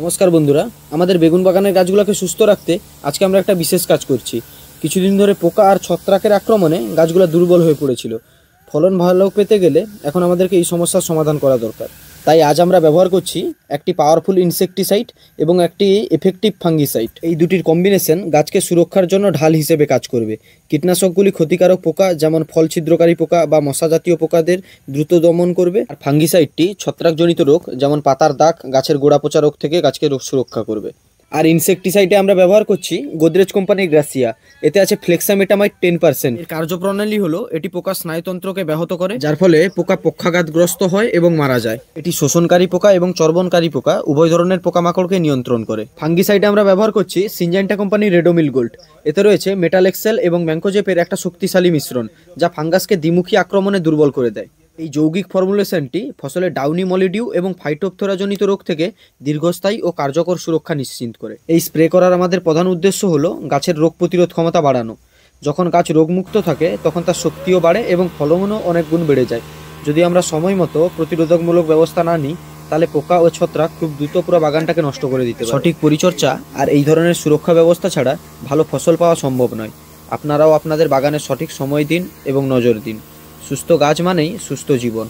নমস্কার বন্ধুরা, আমাদের বেগুন বাগানের গাছগুলোকে সুস্থ রাখতে আজকে আমরা একটা বিশেষ কাজ করছি। কিছুদিন ধরে পোকা আর ছত্রাকের আক্রমণে গাছগুলো দুর্বল হয়ে পড়েছিল। ফলন ভালো পেতে গেলে এখন আমাদেরকে এই সমস্যার সমাধান করা দরকার। তাই আজ আমরা ব্যবহার করছি একটি পাওয়ারফুল ইনসেকটিসাইড এবং একটি এফেক্টিভ ফাঙ্গিসাইড। এই দুটির কম্বিনেশন গাছকে সুরক্ষার জন্য ঢাল হিসেবে কাজ করবে। কীটনাশকগুলি ক্ষতিকারক পোকা যেমন ফল ছিদ্রকারী পোকা বা মশা জাতীয় পোকাদের দ্রুত দমন করবে, আর ফাঙ্গিসাইডটি ছত্রাকজনিত রোগ যেমন পাতার দাগ, গাছের গোড়া পচা রোগ থেকে গাছকে সুরক্ষা করবে। আর ইনসেকটিসাইডে আমরা ব্যবহার করছি গোদরেজ কোম্পানির গ্রাসিয়া। এতে আছে ফ্লেক্সামেটামাইড 10%। এর কার্যপ্রণালী হলো এটি পোকা স্নায়ুতন্ত্রকে ব্যাহত করে, যার ফলে পোকা পক্ষাঘাতগ্রস্ত হয় এবং মারা যায়। এটি শোষণকারী পোকা এবং চর্বণকারী পোকা উভয় ধরনের পোকামাকড়কে নিয়ন্ত্রণ করে। ফাঙ্গিসাইডে আমরা ব্যবহার করছি সিনজেন্টা কোম্পানির রেডোমিল গোল্ড। এতে রয়েছে মেটালেক্সেল এবং ম্যাঙ্কোজেপের একটা শক্তিশালী মিশ্রণ, যা ফাঙ্গাসকে দ্বিমুখী আক্রমণে দুর্বল করে দেয়। এই যৌগিক ফর্মুলেশনটি ফসলের ডাউনি মলিডিউ এবং ফাইটোপথোরাজনিত রোগ থেকে দীর্ঘস্থায়ী ও কার্যকর সুরক্ষা নিশ্চিত করে। এই স্প্রে করার আমাদের প্রধান উদ্দেশ্য হলো গাছের রোগ প্রতিরোধ ক্ষমতা বাড়ানো। যখন গাছ রোগমুক্ত থাকে তখন তার শক্তিও বাড়ে এবং ফলনও অনেক গুণ বেড়ে যায়। যদি আমরা সময় মতো প্রতিরোধকমূলক ব্যবস্থা না নিই, তাহলে পোকা ও ছত্রাক খুব দ্রুত পুরো বাগানটাকে নষ্ট করে দিতে পারে। সঠিক পরিচর্যা আর এই ধরনের সুরক্ষা ব্যবস্থা ছাড়া ভালো ফসল পাওয়া সম্ভব নয়। আপনারাও আপনাদের বাগানের সঠিক সময় দিন এবং নজর দিন। সুস্থ গাছ মানেই সুস্থ জীবন।